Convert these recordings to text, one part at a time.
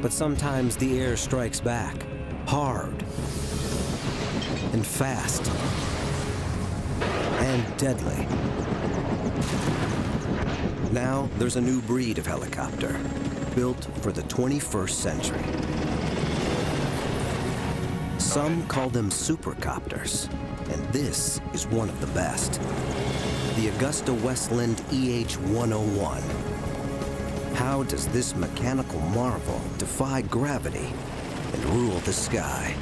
But sometimes the air strikes back, hard and fast and deadly. Now there's a new breed of helicopter, built for the 21st century. Some call them supercopters, and this is one of the best. The Augusta-Westland EH-101. How does this mechanical marvel defy gravity and rule the sky?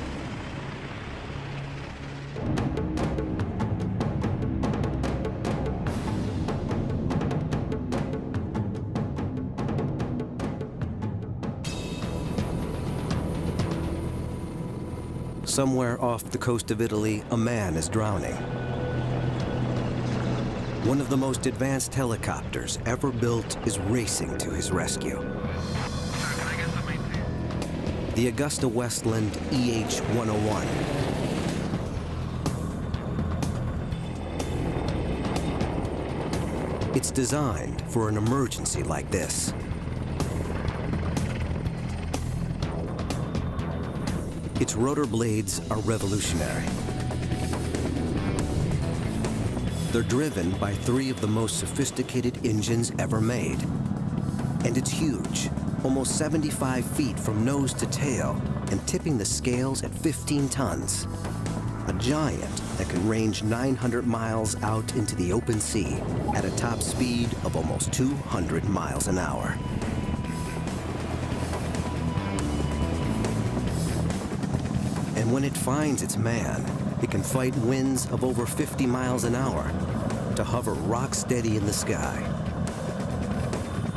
Somewhere off the coast of Italy, a man is drowning. One of the most advanced helicopters ever built is racing to his rescue. The Augusta-Westland EH-101. It's designed for an emergency like this. Its rotor blades are revolutionary. They're driven by 3 of the most sophisticated engines ever made. And it's huge, almost 75 feet from nose to tail, and tipping the scales at 15 tons. A giant that can range 900 miles out into the open sea at a top speed of almost 200 miles an hour. And when it finds its man, it can fight winds of over 50 miles an hour to hover rock steady in the sky,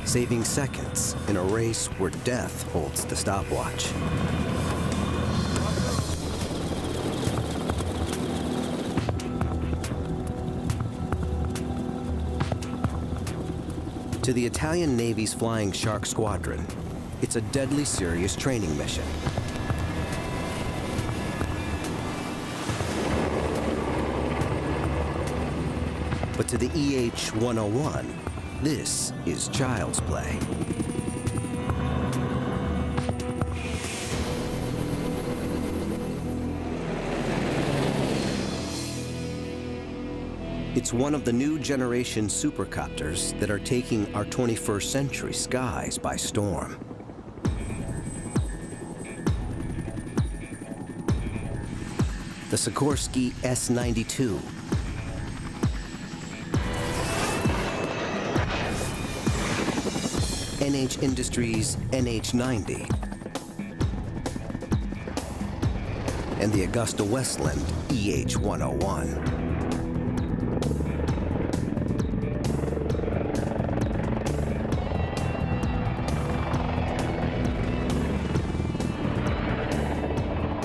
saving seconds in a race where death holds the stopwatch. To the Italian Navy's Flying Shark Squadron, it's a deadly serious training mission. But to the EH-101, this is child's play. It's one of the new generation supercopters that are taking our 21st century skies by storm. The Sikorsky S-92, NH Industries NH-90, and the Augusta-Westland EH-101.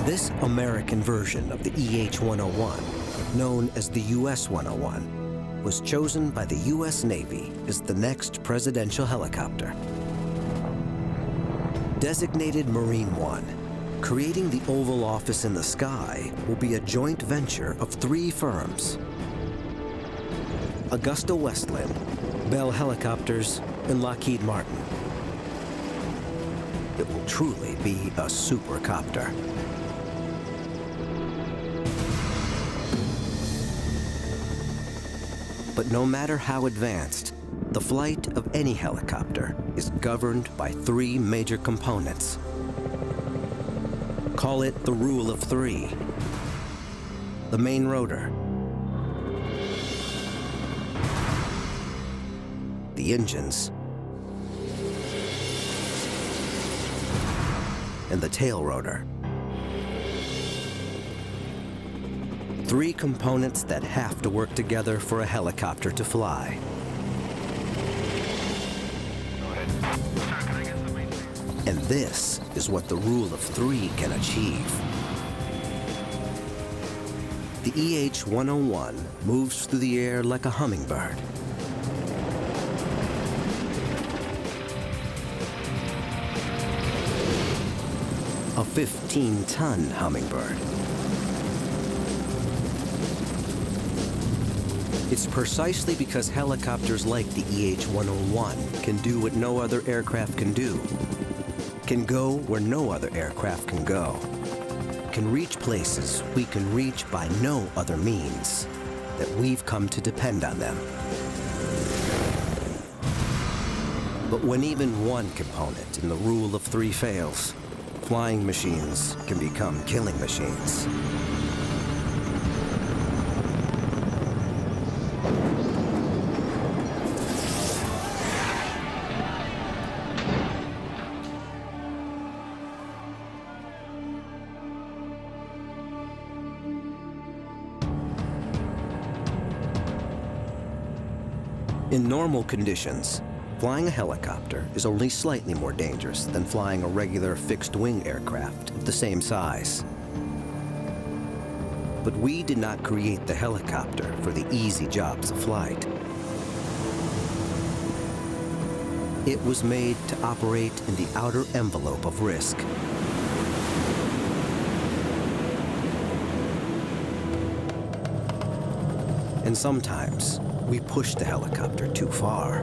This American version of the EH-101, known as the US-101, was chosen by the US Navy as the next presidential helicopter. Designated Marine One, creating the Oval Office in the sky will be a joint venture of 3 firms: Augusta-Westland, Bell Helicopters, and Lockheed Martin. It will truly be a supercopter. But no matter how advanced, the flight of any helicopter is governed by 3 major components. Call it the rule of 3. The main rotor, the engines, and the tail rotor. 3 components that have to work together for a helicopter to fly. And this is what the rule of 3 can achieve. The EH-101 moves through the air like a hummingbird. A 15-ton hummingbird. It's precisely because helicopters like the EH-101 can do what no other aircraft can do. can go where no other aircraft can go, can reach places we can reach by no other means, that we've come to depend on them. But when even one component in the rule of three fails, flying machines can become killing machines. In normal conditions, flying a helicopter is only slightly more dangerous than flying a regular fixed-wing aircraft of the same size. But we did not create the helicopter for the easy jobs of flight. It was made to operate in the outer envelope of risk. And sometimes, we push the helicopter too far.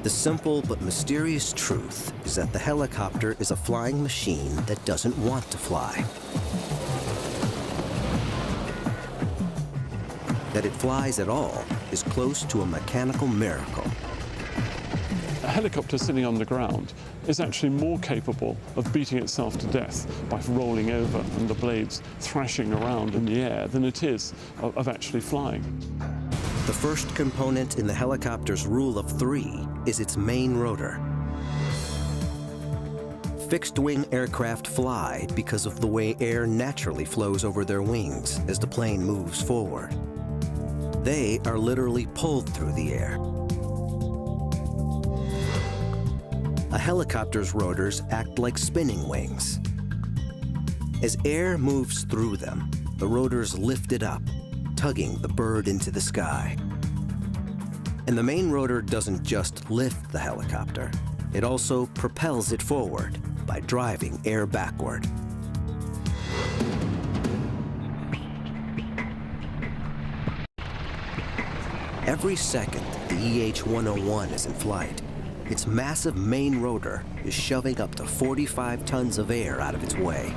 The simple but mysterious truth is that the helicopter is a flying machine that doesn't want to fly. That it flies at all is close to a mechanical miracle. A helicopter sitting on the ground is actually more capable of beating itself to death by rolling over and the blades thrashing around in the air than it is of actually flying. The first component in the helicopter's rule of three is its main rotor. Fixed-wing aircraft fly because of the way air naturally flows over their wings as the plane moves forward. They are literally pulled through the air. A helicopter's rotors act like spinning wings. As air moves through them, the rotors lift it up, tugging the bird into the sky. And the main rotor doesn't just lift the helicopter, it also propels it forward by driving air backward. Every second the EH-101 is in flight, its massive main rotor is shoving up to 45 tons of air out of its way.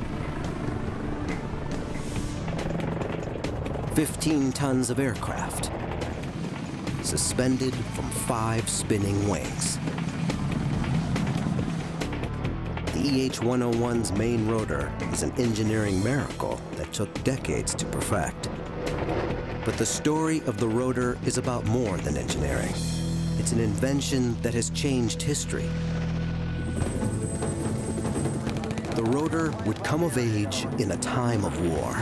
15 tons of aircraft, suspended from 5 spinning wings. The EH-101's main rotor is an engineering miracle that took decades to perfect. But the story of the rotor is about more than engineering. It's an invention that has changed history. The rotor would come of age in a time of war.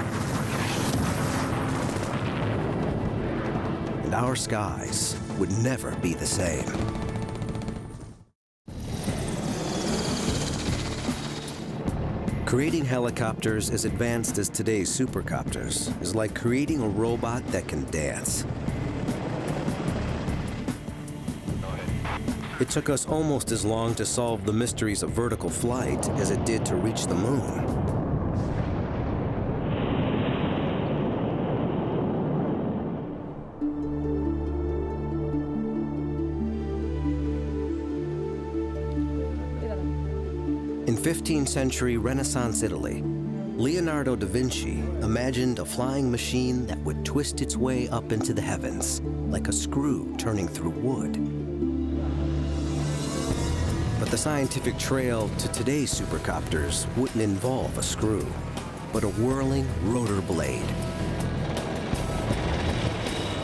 And our skies would never be the same. Creating helicopters as advanced as today's supercopters is like creating a robot that can dance. It took us almost as long to solve the mysteries of vertical flight as it did to reach the moon. In 15th century Renaissance Italy, Leonardo da Vinci imagined a flying machine that would twist its way up into the heavens, like a screw turning through wood. But the scientific trail to today's supercopters wouldn't involve a screw, but a whirling rotor blade.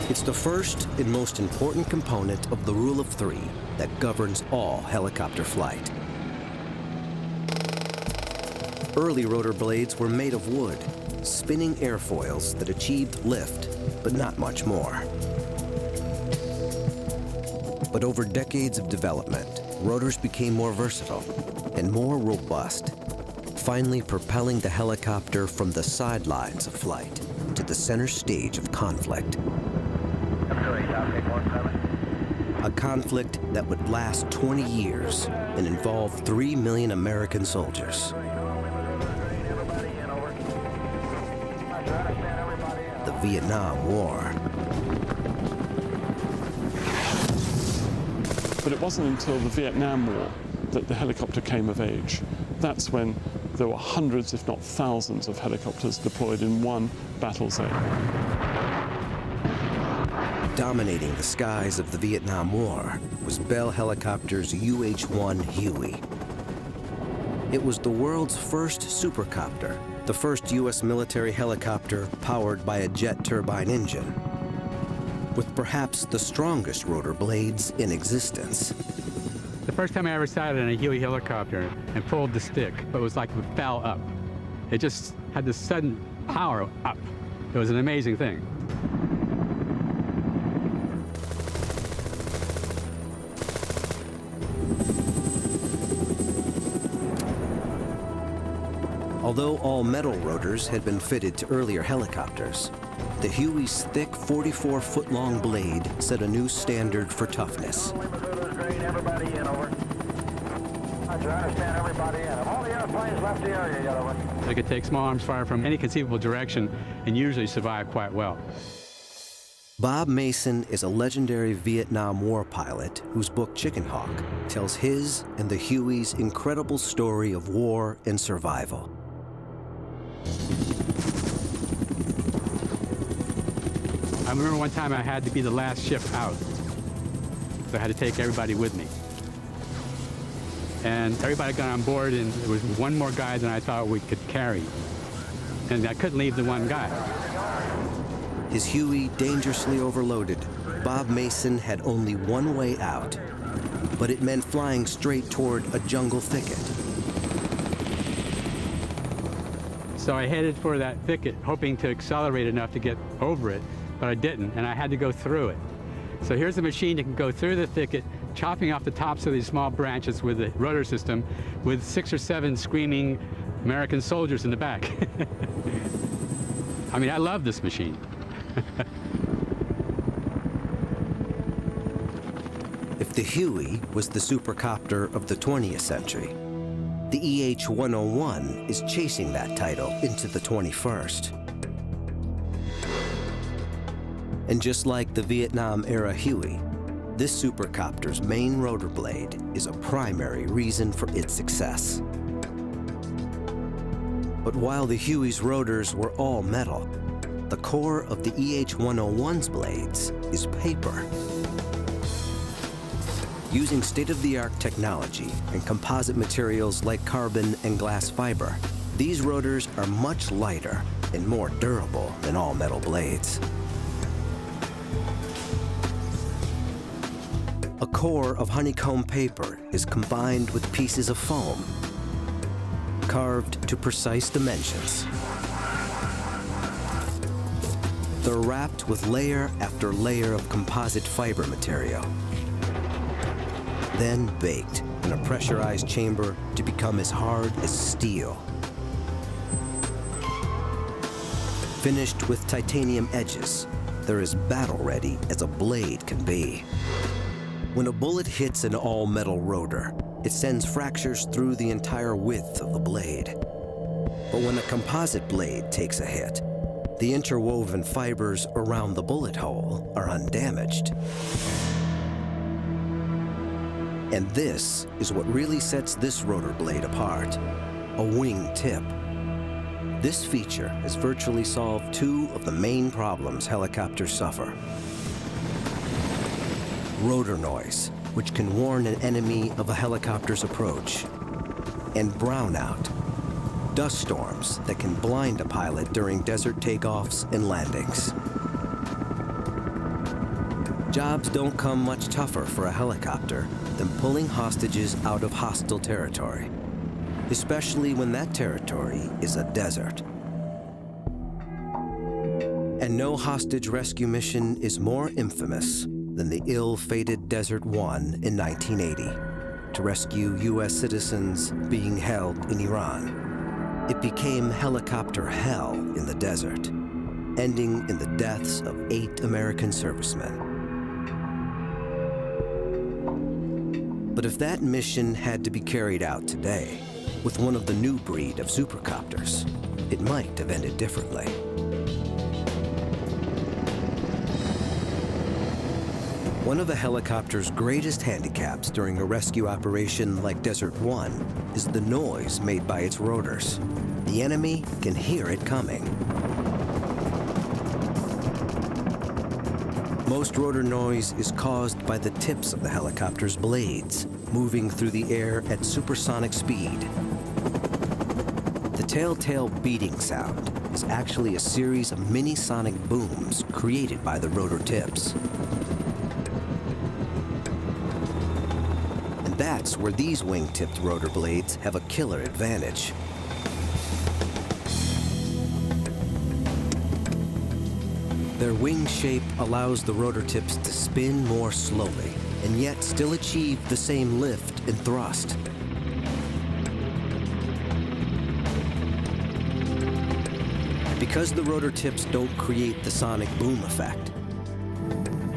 It's the first and most important component of the rule of three that governs all helicopter flight. Early rotor blades were made of wood, spinning airfoils that achieved lift, but not much more. But over decades of development, rotors became more versatile and more robust, finally propelling the helicopter from the sidelines of flight to the center stage of conflict. a conflict that would last 20 years and involve 3 million American soldiers. The Vietnam War. But it wasn't until the Vietnam War that the helicopter came of age. That's when there were hundreds, if not thousands, of helicopters deployed in one battle zone. Dominating the skies of the Vietnam War was Bell Helicopter's UH-1 Huey. It was the world's first supercopter, the first U.S. military helicopter powered by a jet turbine engine, with perhaps the strongest rotor blades in existence. The first time I ever sat in a Huey helicopter and pulled the stick, it was like it fell up. It just had this sudden power up. It was an amazing thing. Although all metal rotors had been fitted to earlier helicopters, the Huey's thick 44-foot-long blade set a new standard for toughness. Everybody in, over. I understand everybody in. Have all the airplanes left the area yet, over? They could take small arms fire from any conceivable direction and usually survive quite well. Bob Mason is a legendary Vietnam War pilot whose book Chicken Hawk tells his and the Huey's incredible story of war and survival. I remember one time I had to be the last ship out. So I had to take everybody with me. And everybody got on board, and there was one more guy than I thought we could carry. And I couldn't leave the one guy. His Huey dangerously overloaded, Bob Mason had only one way out, but it meant flying straight toward a jungle thicket. So I headed for that thicket, hoping to accelerate enough to get over it, but I didn't, and I had to go through it. So here's a machine that can go through the thicket, chopping off the tops of these small branches with the rotor system, with 6 or 7 screaming American soldiers in the back. I mean, I love this machine. If the Huey was the supercopter of the 20th century, the EH-101 is chasing that title into the 21st. And just like the Vietnam-era Huey, this supercopter's main rotor blade is a primary reason for its success. But while the Huey's rotors were all metal, the core of the EH-101's blades is paper. Using state-of-the-art technology and composite materials like carbon and glass fiber, these rotors are much lighter and more durable than all metal blades. A core of honeycomb paper is combined with pieces of foam, carved to precise dimensions. They're wrapped with layer after layer of composite fiber material, then baked in a pressurized chamber to become as hard as steel. Finished with titanium edges, they're as battle-ready as a blade can be. When a bullet hits an all-metal rotor, it sends fractures through the entire width of the blade. But when a composite blade takes a hit, the interwoven fibers around the bullet hole are undamaged. And this is what really sets this rotor blade apart, a wing tip. This feature has virtually solved 2 of the main problems helicopters suffer. Rotor noise, which can warn an enemy of a helicopter's approach, and brownout, dust storms that can blind a pilot during desert takeoffs and landings. Jobs don't come much tougher for a helicopter than pulling hostages out of hostile territory, especially when that territory is a desert. And no hostage rescue mission is more infamous than the ill-fated Desert One in 1980 to rescue U.S. citizens being held in Iran. It became helicopter hell in the desert, ending in the deaths of 8 American servicemen. But if that mission had to be carried out today, with one of the new breed of supercopters, it might have ended differently. One of a helicopter's greatest handicaps during a rescue operation like Desert One is the noise made by its rotors. The enemy can hear it coming. Most rotor noise is caused by the tips of the helicopter's blades, moving through the air at supersonic speed. The telltale beating sound is actually a series of mini-sonic booms created by the rotor tips. And that's where these wing-tipped rotor blades have a killer advantage. Their wing shape allows the rotor tips to spin more slowly and yet still achieve the same lift and thrust. Because the rotor tips don't create the sonic boom effect,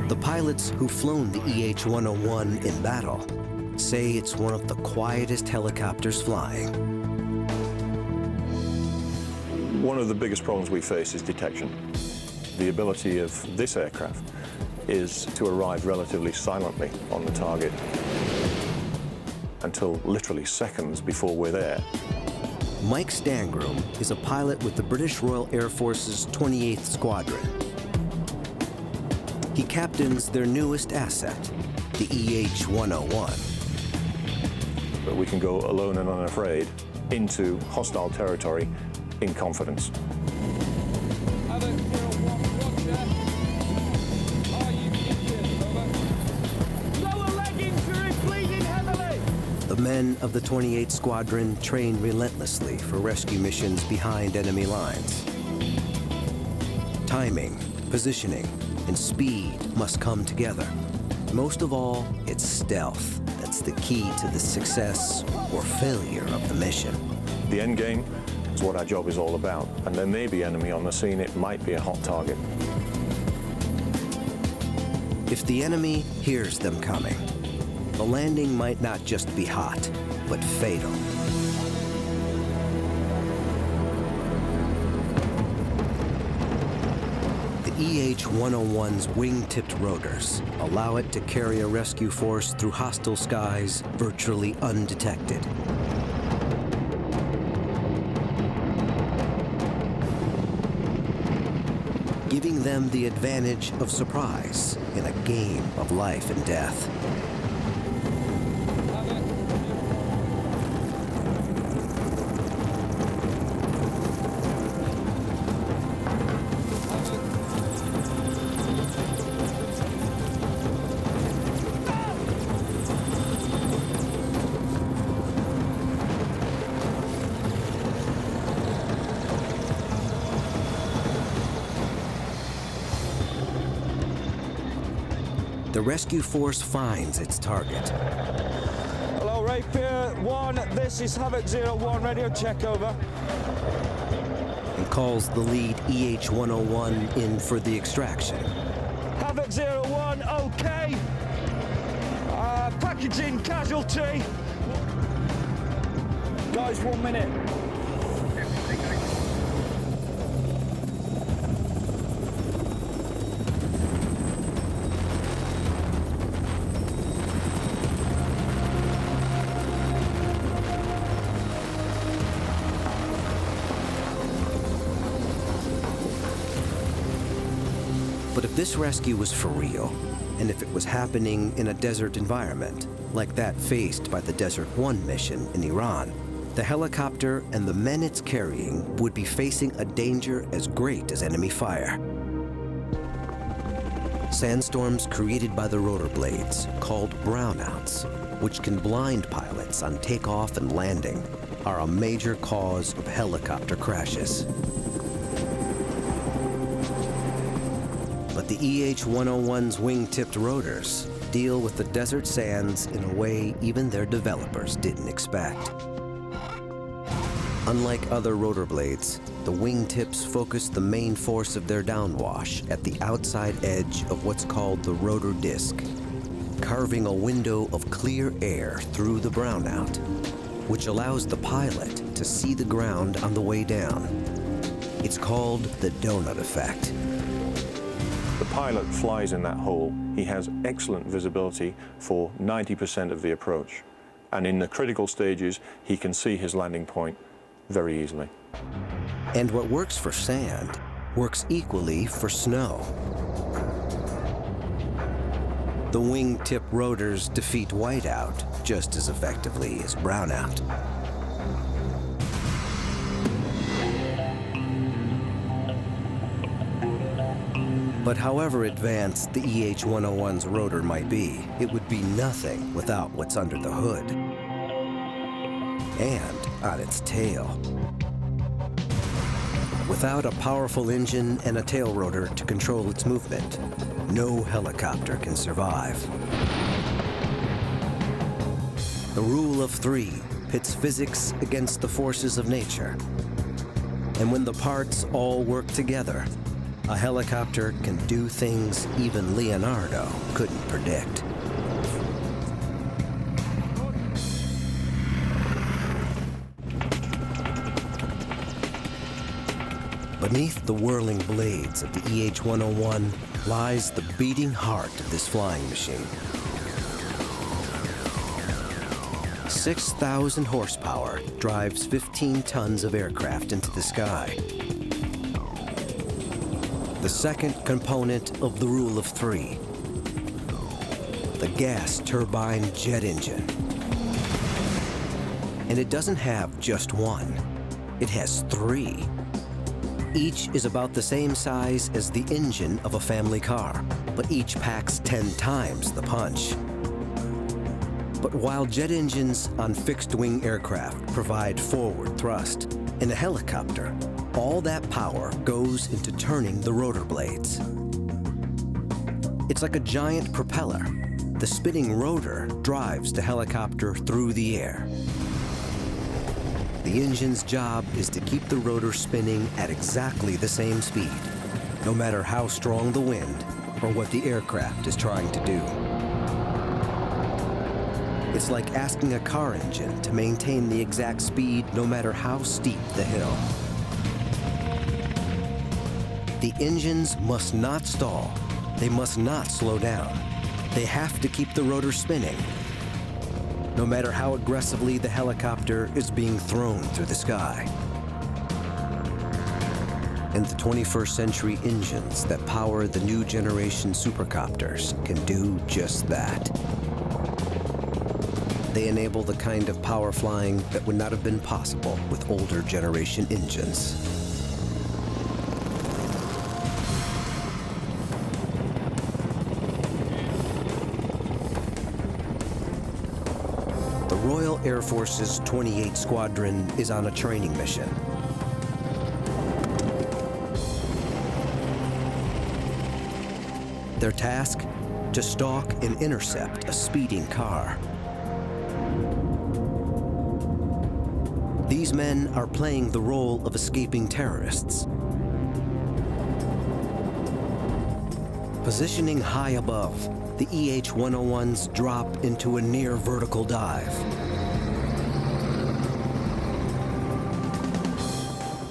the pilots who've flown the EH-101 in battle say it's one of the quietest helicopters flying. One of the biggest problems we face is detection. The ability of this aircraft is to arrive relatively silently on the target until literally seconds before we're there. Mike Stangroom is a pilot with the British Royal Air Force's 28th Squadron. He captains their newest asset, the EH-101. But we can go alone and unafraid into hostile territory in confidence. The men of the 28th Squadron train relentlessly for rescue missions behind enemy lines. Timing, positioning, and speed must come together. Most of all, it's stealth that's the key to the success or failure of the mission. The end game is what our job is all about, and there may be enemy on the scene. It might be a hot target. If the enemy hears them coming, the landing might not just be hot, but fatal. The EH-101's wing-tipped rotors allow it to carry a rescue force through hostile skies virtually undetected. Giving them the advantage of surprise in a game of life and death. The rescue force finds its target. Hello, Rapier 1, this is Havoc 01, radio check, over. And calls the lead EH-101 in for the extraction. Havoc 01, okay. Packaging casualty. Guys, 1 minute. But if this rescue was for real, and if it was happening in a desert environment, like that faced by the Desert One mission in Iran, the helicopter and the men it's carrying would be facing a danger as great as enemy fire. Sandstorms created by the rotor blades, called brownouts, which can blind pilots on takeoff and landing, are a major cause of helicopter crashes. But the EH-101's wing-tipped rotors deal with the desert sands in a way even their developers didn't expect. Unlike other rotor blades, the wingtips focus the main force of their downwash at the outside edge of what's called the rotor disc. carving a window of clear air through the brownout, which allows the pilot to see the ground on the way down. It's called the donut effect. The pilot flies in that hole. He has excellent visibility for 90% of the approach. And in the critical stages, he can see his landing point very easily. And what works for sand works equally for snow. The wingtip rotors defeat whiteout just as effectively as brownout. But however advanced the EH-101's rotor might be, it would be nothing without what's under the hood and on its tail. Without a powerful engine and a tail rotor to control its movement, no helicopter can survive. The rule of three pits physics against the forces of nature. And when the parts all work together, a helicopter can do things even Leonardo couldn't predict. Beneath the whirling blades of the EH-101 lies the beating heart of this flying machine. 6,000 horsepower drives 15 tons of aircraft into the sky. The second component of the rule of three, the gas turbine jet engine. And it doesn't have just one, it has three. Each is about the same size as the engine of a family car, but each packs 10 times the punch. But while jet engines on fixed-wing aircraft provide forward thrust, in a helicopter, all that power goes into turning the rotor blades. It's like a giant propeller. The spinning rotor drives the helicopter through the air. The engine's job is to keep the rotor spinning at exactly the same speed, no matter how strong the wind or what the aircraft is trying to do. It's like asking a car engine to maintain the exact speed no matter how steep the hill. The engines must not stall. They must not slow down. They have to keep the rotor spinning, no matter how aggressively the helicopter is being thrown through the sky. And the 21st century engines that power the new generation supercopters can do just that. They enable the kind of power flying that would not have been possible with older generation engines. The Royal Air Force's 28th Squadron is on a training mission. Their task? To stalk and intercept a speeding car. These men are playing the role of escaping terrorists. Positioning high above, the EH-101s drop into a near vertical dive.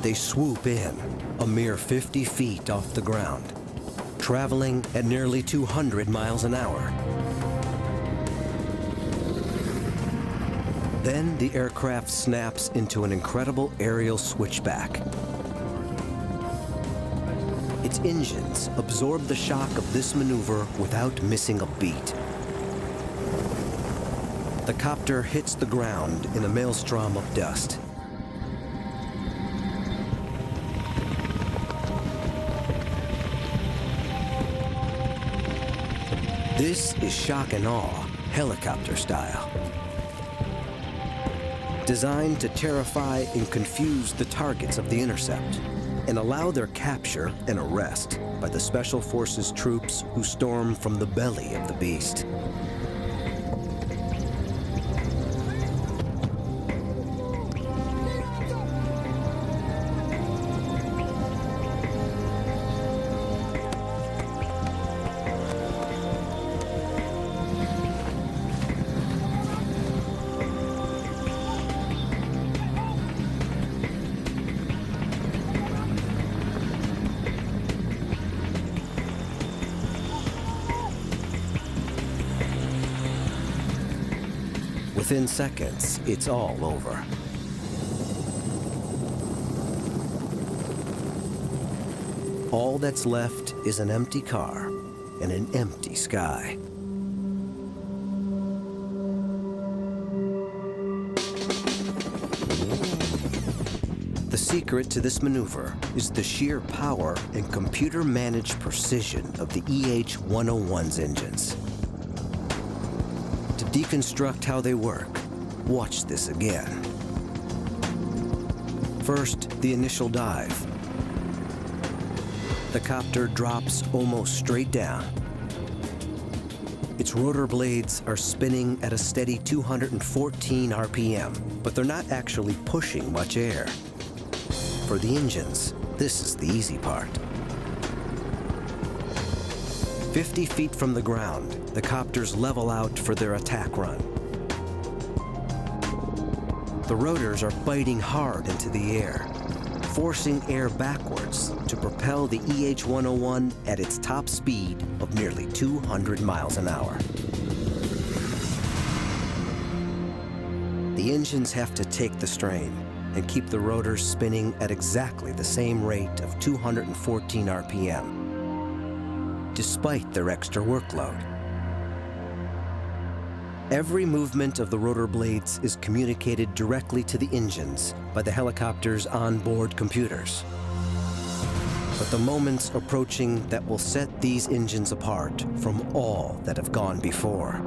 They swoop in, a mere 50 feet off the ground, traveling at nearly 200 miles an hour. Then the aircraft snaps into an incredible aerial switchback. Its engines absorb the shock of this maneuver without missing a beat. The copter hits the ground in a maelstrom of dust. This is shock and awe, helicopter style. Designed to terrify and confuse the targets of the intercept and allow their capture and arrest by the Special Forces troops who storm from the belly of the beast. Within seconds, it's all over. All that's left is an empty car and an empty sky. The secret to this maneuver is the sheer power and computer-managed precision of the EH-101's engines. To deconstruct how they work, watch this again. First, the initial dive. The copter drops almost straight down. Its rotor blades are spinning at a steady 214 RPM, but they're not actually pushing much air. For the engines, this is the easy part. 50 feet from the ground, the copters level out for their attack run. The rotors are biting hard into the air, forcing air backwards to propel the EH-101 at its top speed of nearly 200 miles an hour. The engines have to take the strain and keep the rotors spinning at exactly the same rate of 214 RPM, despite their extra workload. Every movement of the rotor blades is communicated directly to the engines by the helicopter's onboard computers. But the moment's approaching that will set these engines apart from all that have gone before.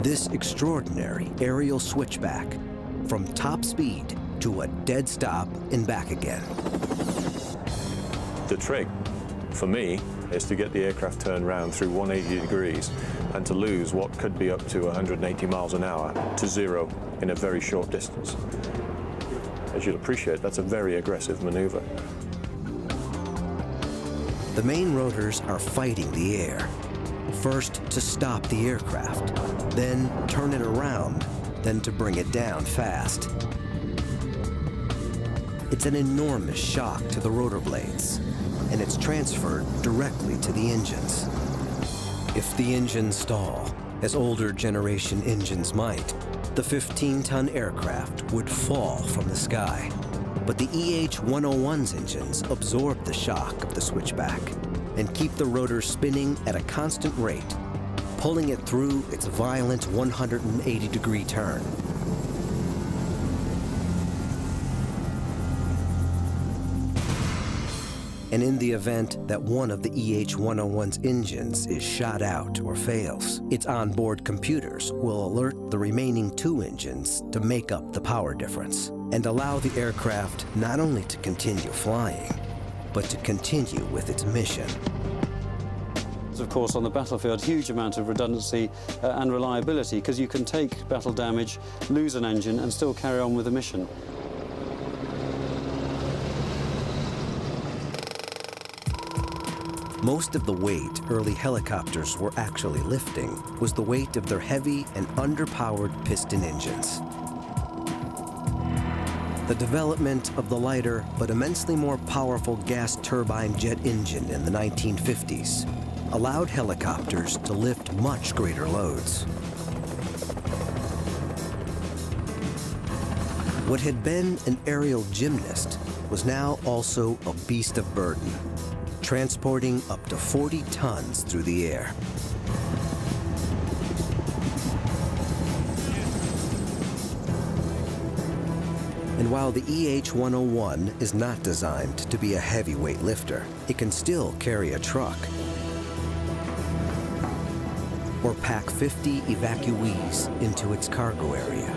This extraordinary aerial switchback from top speed to a dead stop and back again. The trick, for me, is to get the aircraft turned round through 180 degrees and to lose what could be up to 180 miles an hour to zero in a very short distance. As you'll appreciate, that's a very aggressive maneuver. The main rotors are fighting the air. First to stop the aircraft, then turn it around, then to bring it down fast. It's an enormous shock to the rotor blades, and it's transferred directly to the engines. If the engines stall, as older generation engines might, the 15-ton aircraft would fall from the sky. But the EH-101's engines absorb the shock of the switchback and keep the rotors spinning at a constant rate, pulling it through its violent 180-degree turn. And in the event that one of the EH-101's engines is shot out or fails, its onboard computers will alert the remaining two engines to make up the power difference and allow the aircraft not only to continue flying, but to continue with its mission. Of course, on the battlefield, huge amount of redundancy and reliability, because you can take battle damage, lose an engine, and still carry on with the mission. Most of the weight early helicopters were actually lifting was the weight of their heavy and underpowered piston engines. The development of the lighter but immensely more powerful gas turbine jet engine in the 1950s allowed helicopters to lift much greater loads. What had been an aerial gymnast was now also a beast of burden, transporting up to 40 tons through the air. And while the EH-101 is not designed to be a heavyweight lifter, it can still carry a truck or pack 50 evacuees into its cargo area.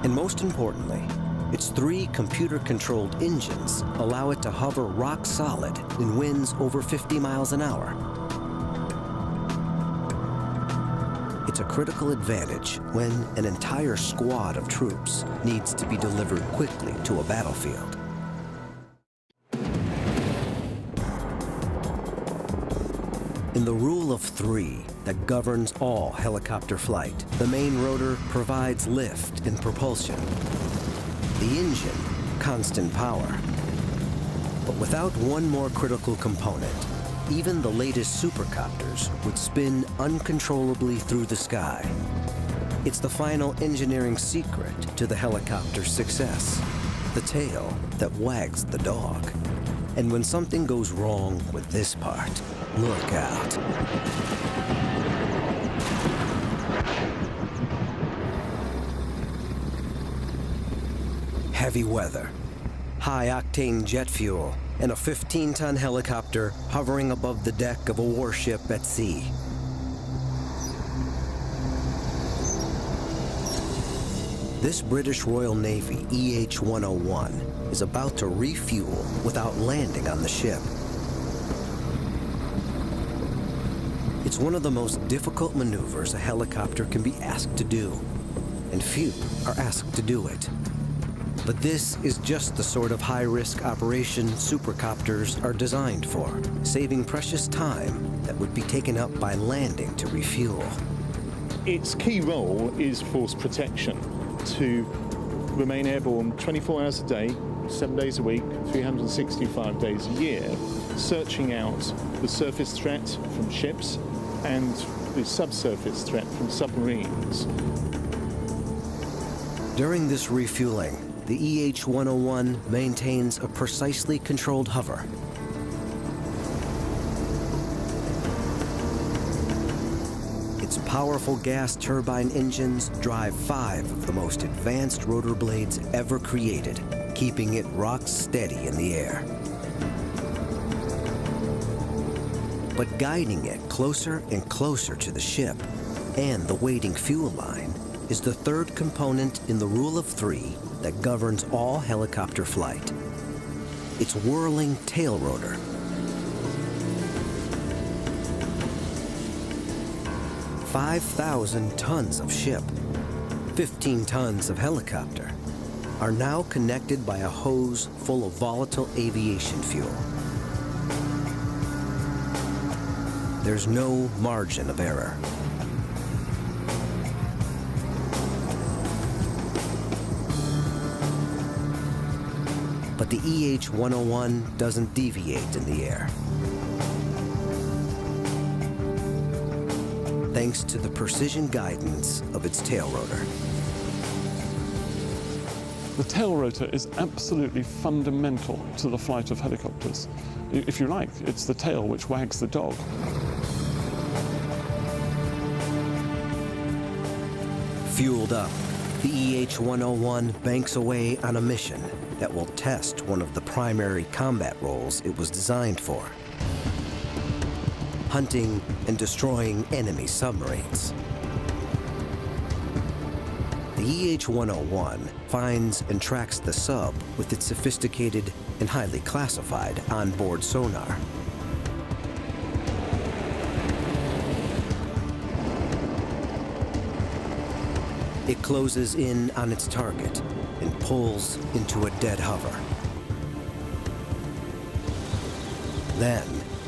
And most importantly, its 3 computer-controlled engines allow it to hover rock solid in winds over 50 miles an hour. It's a critical advantage when an entire squad of troops needs to be delivered quickly to a battlefield. In the rule of 3 that governs all helicopter flight, the main rotor provides lift and propulsion. The engine, constant power. But without one more critical component, even the latest supercopters would spin uncontrollably through the sky. It's the final engineering secret to the helicopter's success, the tail that wags the dog. And when something goes wrong with this part, look out. Heavy weather, high-octane jet fuel, and a 15-ton helicopter hovering above the deck of a warship at sea. This British Royal Navy EH-101 is about to refuel without landing on the ship. It's one of the most difficult maneuvers a helicopter can be asked to do, and few are asked to do it. But this is just the sort of high-risk operation supercopters are designed for, saving precious time that would be taken up by landing to refuel. Its key role is force protection, to remain airborne 24 hours a day, 7 days a week, 365 days a year, searching out the surface threat from ships and the subsurface threat from submarines. During this refueling, the EH-101 maintains a precisely controlled hover. Its powerful gas turbine engines drive 5 of the most advanced rotor blades ever created, keeping it rock steady in the air. But guiding it closer and closer to the ship and the waiting fuel line is the third component in the rule of 3 that governs all helicopter flight. Its whirling tail rotor. "5,000 tons of ship, 15 tons of helicopter are now connected by a hose full of volatile aviation fuel. There's no margin of error. But the EH-101 doesn't deviate in the air. Thanks to the precision guidance of its tail rotor. The tail rotor is absolutely fundamental to the flight of helicopters. If you like, it's the tail which wags the dog. Fueled up, the EH-101 banks away on a mission that will test one of the primary combat roles it was designed for: hunting and destroying enemy submarines. The EH-101 finds and tracks the sub with its sophisticated and highly classified onboard sonar. It closes in on its target and pulls into a dead hover. Then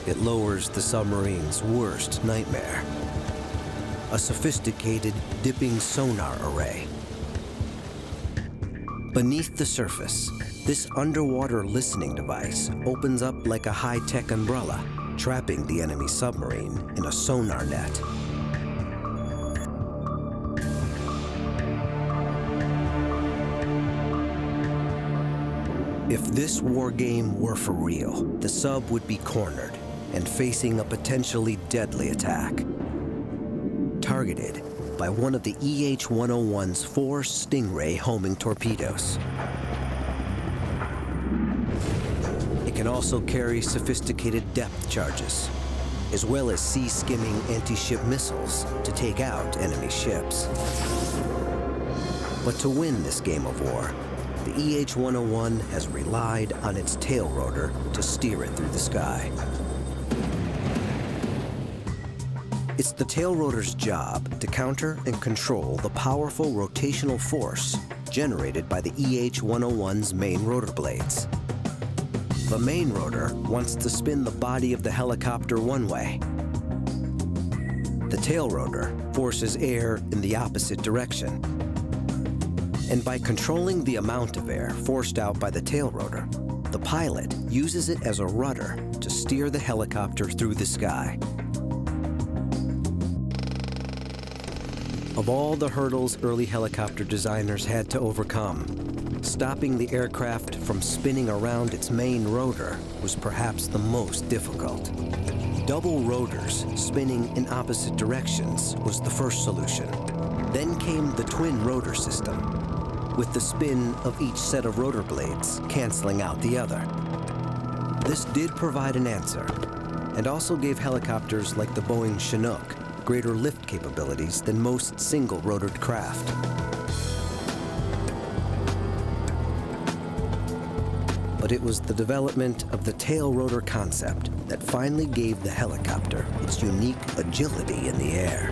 it lowers the submarine's worst nightmare: a sophisticated dipping sonar array. Beneath the surface, this underwater listening device opens up like a high-tech umbrella, trapping the enemy submarine in a sonar net. If this war game were for real, the sub would be cornered and facing a potentially deadly attack. Targeted by one of the EH-101's 4 Stingray homing torpedoes. It can also carry sophisticated depth charges, as well as sea-skimming anti-ship missiles to take out enemy ships. But to win this game of war, the EH-101 has relied on its tail rotor to steer it through the sky. It's the tail rotor's job to counter and control the powerful rotational force generated by the EH-101's main rotor blades. The main rotor wants to spin the body of the helicopter one way. The tail rotor forces air in the opposite direction. And by controlling the amount of air forced out by the tail rotor, The pilot uses it as a rudder to steer the helicopter through the sky. Of all the hurdles early helicopter designers had to overcome, stopping the aircraft from spinning around its main rotor was perhaps the most difficult. Double rotors spinning in opposite directions was the first solution. Then came the twin rotor system, with the spin of each set of rotor blades canceling out the other. This did provide an answer, and also gave helicopters like the Boeing Chinook greater lift capabilities than most single-rotored craft. But it was the development of the tail rotor concept that finally gave the helicopter its unique agility in the air.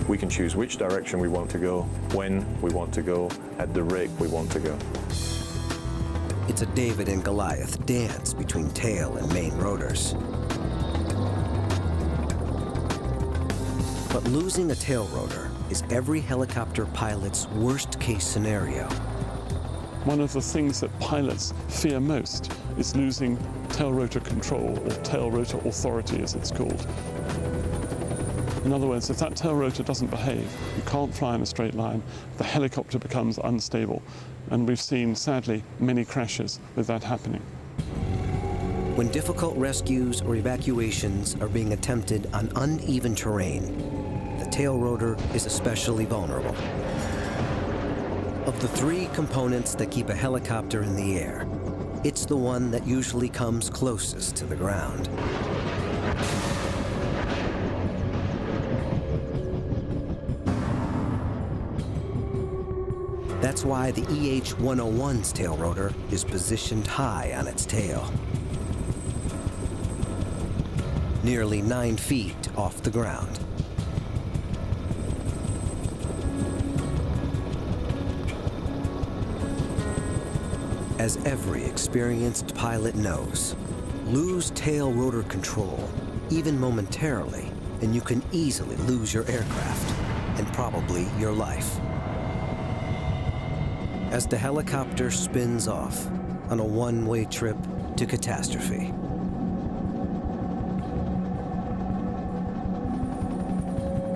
We can choose which direction we want to go, when we want to go, at the rate we want to go. It's a David and Goliath dance between tail and main rotors. But losing a tail rotor is every helicopter pilot's worst-case scenario. One of the things that pilots fear most is losing tail rotor control, or tail rotor authority as it's called. In other words, if that tail rotor doesn't behave, you can't fly in a straight line, the helicopter becomes unstable. And we've seen, sadly, many crashes with that happening. When difficult rescues or evacuations are being attempted on uneven terrain, the tail rotor is especially vulnerable. Of the three components that keep a helicopter in the air, it's the one that usually comes closest to the ground. That's why the EH-101's tail rotor is positioned high on its tail, nearly 9 feet off the ground. As every experienced pilot knows, lose tail rotor control, even momentarily, and you can easily lose your aircraft, and probably your life. As the helicopter spins off on a one-way trip to catastrophe.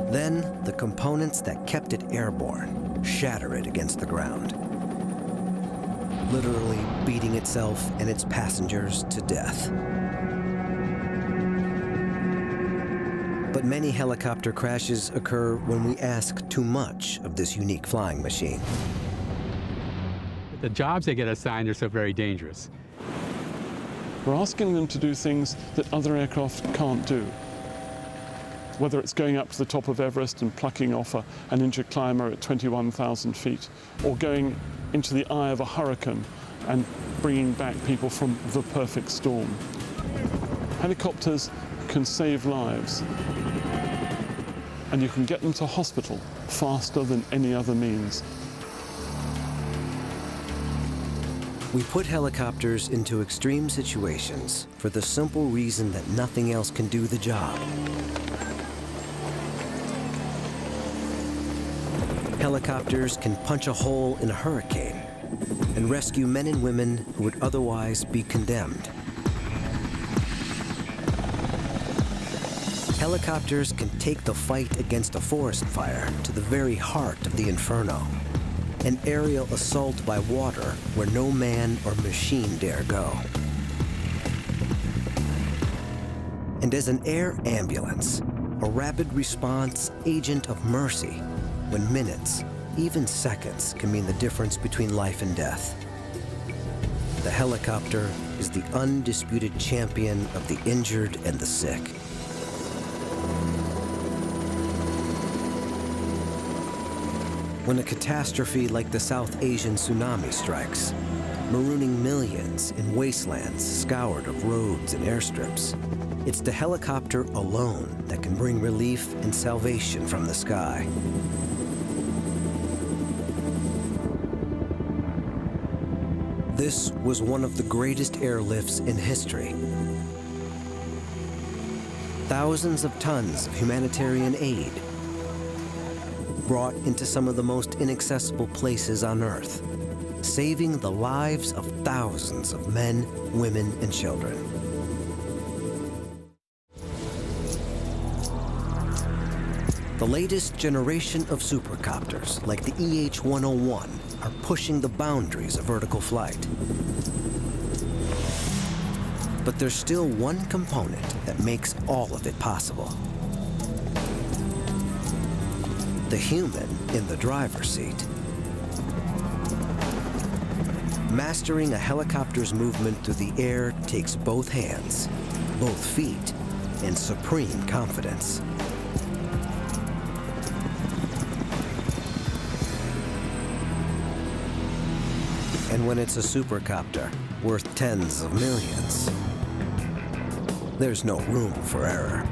Then, the components that kept it airborne shatter it against the ground, literally beating itself and its passengers to death. But many helicopter crashes occur when we ask too much of this unique flying machine. The jobs they get assigned are so very dangerous. We're asking them to do things that other aircraft can't do. Whether it's going up to the top of Everest and plucking off an injured climber at 21,000 feet, or going into the eye of a hurricane and bringing back people from the perfect storm. Helicopters can save lives, and you can get them to hospital faster than any other means. We put helicopters into extreme situations for the simple reason that nothing else can do the job. Helicopters can punch a hole in a hurricane and rescue men and women who would otherwise be condemned. Helicopters can take the fight against a forest fire to the very heart of the inferno. An aerial assault by water where no man or machine dare go. And as an air ambulance, a rapid response agent of mercy, when minutes, even seconds, can mean the difference between life and death. The helicopter is the undisputed champion of the injured and the sick. When a catastrophe like the South Asian tsunami strikes, marooning millions in wastelands scoured of roads and airstrips, it's the helicopter alone that can bring relief and salvation from the sky. This was one of the greatest airlifts in history. Thousands of tons of humanitarian aid brought into some of the most inaccessible places on Earth. saving the lives of thousands of men, women, and children. The latest generation of supercopters, like the EH-101, are pushing the boundaries of vertical flight. But there's still one component that makes all of it possible. The human in the driver's seat. Mastering a helicopter's movement through the air takes both hands, both feet, and supreme confidence. And when it's a supercopter worth tens of millions, there's no room for error.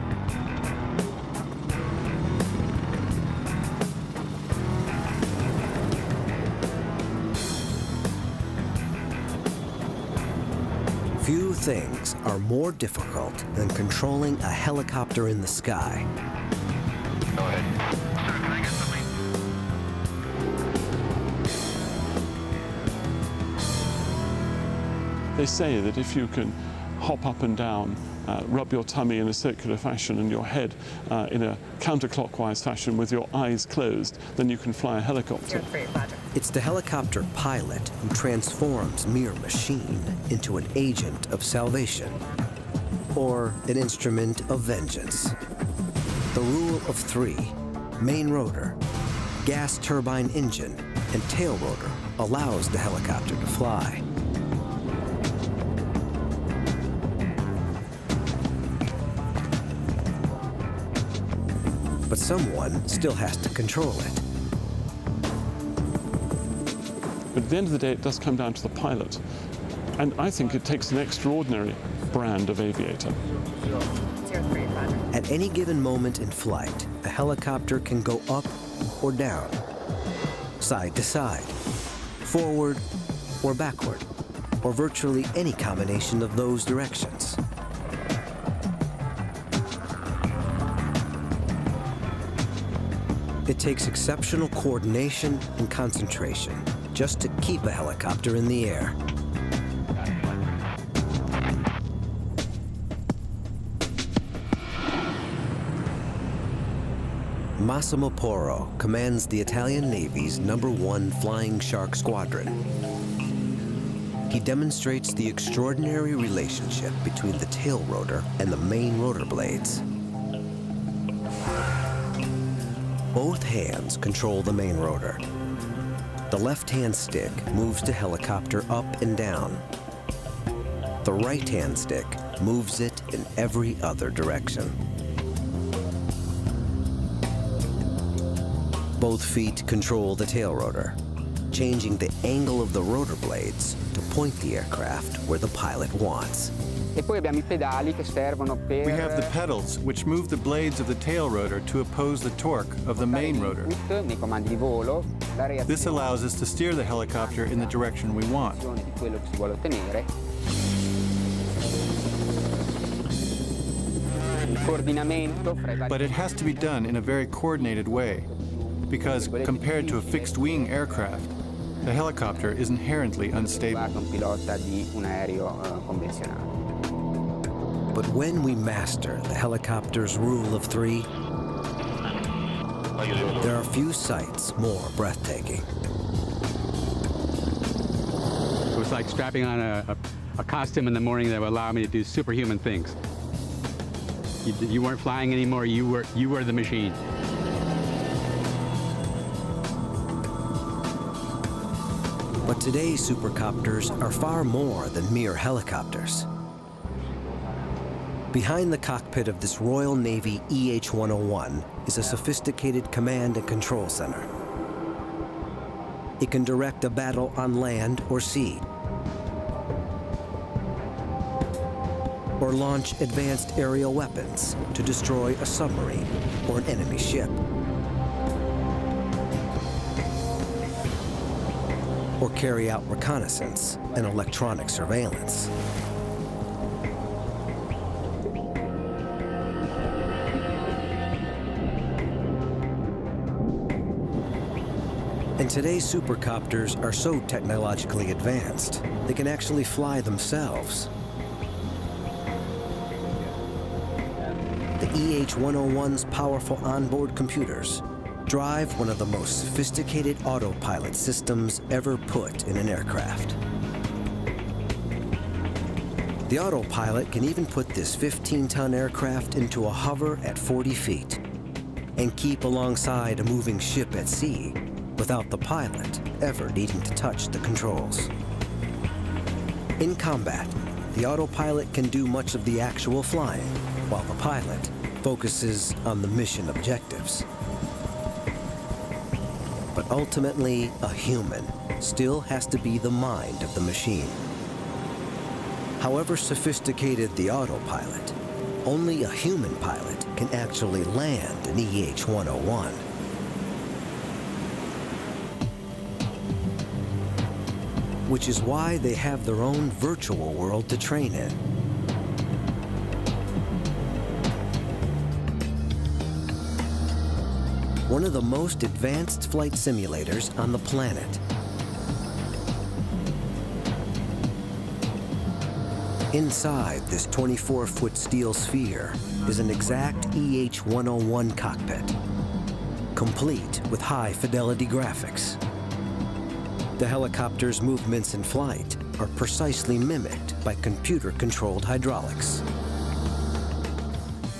Few things are more difficult than controlling a helicopter in the sky. Go ahead. Sir, can I get something? They say that if you can hop up and down, rub your tummy in a circular fashion and your head in a counterclockwise fashion with your eyes closed, then you can fly a helicopter. It's the helicopter pilot who transforms mere machine into an agent of salvation, or an instrument of vengeance. The rule of three, main rotor, gas turbine engine, and tail rotor allows the helicopter to fly. But someone still has to control it. But at the end of the day, it does come down to the pilot. And I think it takes an extraordinary brand of aviator. At any given moment in flight, a helicopter can go up or down, side to side, forward or backward, or virtually any combination of those directions. It takes exceptional coordination and concentration just to keep a helicopter in the air. Massimo Porro commands the Italian Navy's #1 Flying Shark Squadron. He demonstrates the extraordinary relationship between the tail rotor and the main rotor blades. Both hands control the main rotor. The left-hand stick moves the helicopter up and down. The right-hand stick moves it in every other direction. Both feet control the tail rotor, changing the angle of the rotor blades to point the aircraft where the pilot wants. E poi abbiamo I pedali che servono per... We have the pedals, which move the blades of the tail rotor to oppose the torque of the main rotor. nei comandi di volo, la reazione This allows us to steer the helicopter in the direction we want. di quello che si vuole ottenere. Il coordinamento fra i vari But it has to be done in a very coordinated way, because compared to a fixed-wing aircraft, the helicopter is inherently unstable. un pilota di un aereo convenzionale. But when we master the helicopter's rule of three, there are few sights more breathtaking. It was like strapping on a costume in the morning that would allow me to do superhuman things. You weren't flying anymore, you were the machine. But today's supercopters are far more than mere helicopters. Behind the cockpit of this Royal Navy EH-101 is a sophisticated command and control center. It can direct a battle on land or sea, or launch advanced aerial weapons to destroy a submarine or an enemy ship, or carry out reconnaissance and electronic surveillance. And today's supercopters are so technologically advanced, they can actually fly themselves. The EH-101's powerful onboard computers drive one of the most sophisticated autopilot systems ever put in an aircraft. The autopilot can even put this 15-ton aircraft into a hover at 40 feet and keep alongside a moving ship at sea without the pilot ever needing to touch the controls. In combat, the autopilot can do much of the actual flying, while the pilot focuses on the mission objectives. But ultimately, a human still has to be the mind of the machine. However sophisticated the autopilot, only a human pilot can actually land an EH-101. Which is why they have their own virtual world to train in. One of the most advanced flight simulators on the planet. Inside this 24-foot steel sphere is an exact EH-101 cockpit, complete with high-fidelity graphics. The helicopter's movements in flight are precisely mimicked by computer-controlled hydraulics.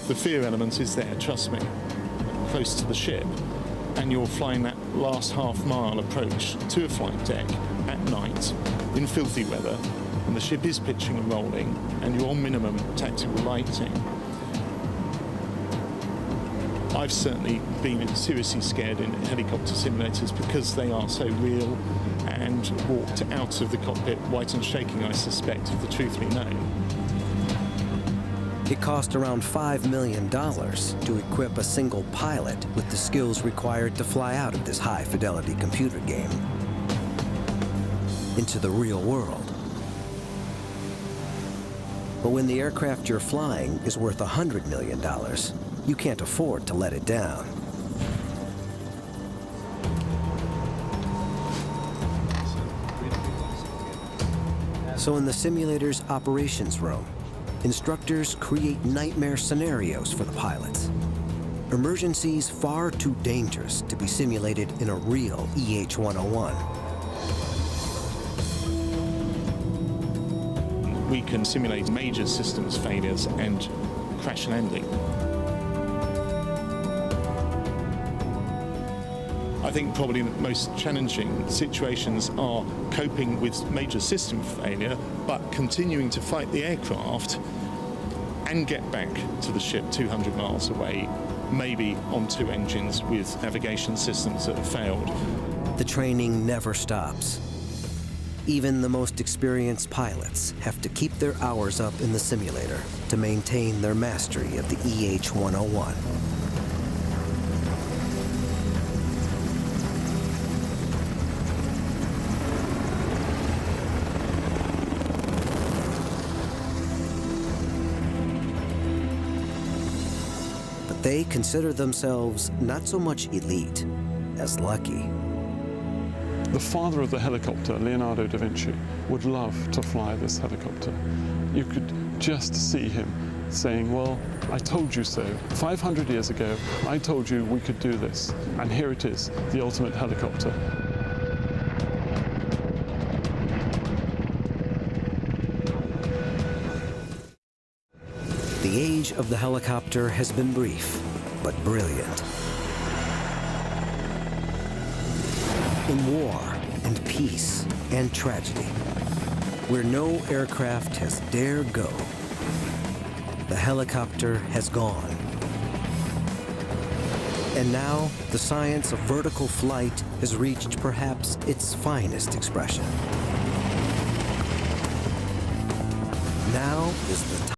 The fear element is there, trust me, close to the ship, and you're flying that last half-mile approach to a flight deck at night in filthy weather, and the ship is pitching and rolling, and you're on minimum tactical lighting. I've certainly been seriously scared in helicopter simulators because they are so real, and walked out of the cockpit white and shaking, I suspect, if the truth be known. It cost around $5 million to equip a single pilot with the skills required to fly out of this high-fidelity computer game into the real world. But when the aircraft you're flying is worth $100 million, you can't afford to let it down. So in the simulator's operations room, instructors create nightmare scenarios for the pilots. Emergencies far too dangerous to be simulated in a real EH-101. We can simulate major systems failures and crash landing. I think probably the most challenging situations are coping with major system failure, but continuing to fight the aircraft and get back to the ship 200 miles away, maybe on two engines with navigation systems that have failed. The training never stops. Even the most experienced pilots have to keep their hours up in the simulator to maintain their mastery of the EH-101. But they consider themselves not so much elite as lucky. The father of the helicopter, Leonardo da Vinci, would love to fly this helicopter. You could just see him saying, well, I told you so. 500 years ago, I told you we could do this. And here it is, the ultimate helicopter. The age of the helicopter has been brief, but brilliant. In war and peace and tragedy, where no aircraft has dared go, the helicopter has gone. And now, the science of vertical flight has reached perhaps its finest expression. Now is the time.